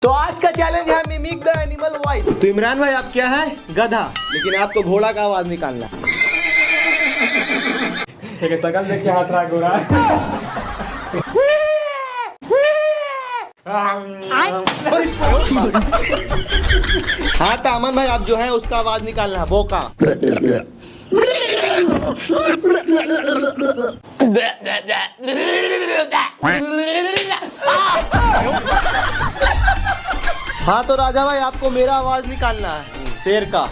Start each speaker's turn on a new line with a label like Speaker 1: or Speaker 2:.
Speaker 1: तो आज का चैलेंज है मिमिक द एनिमल वॉइस। तो इमरान भाई आप क्या है? गधा। लेकिन आपको घोड़ा का आवाज निकालना है। ठीक है, शकल देख के हाथ राग हो रहा है। हाँ तो अमन भाई आप जो है उसका आवाज निकालना है, बोका। हाँ तो राजा भाई आपको मेरा आवाज निकालना है, शेर का।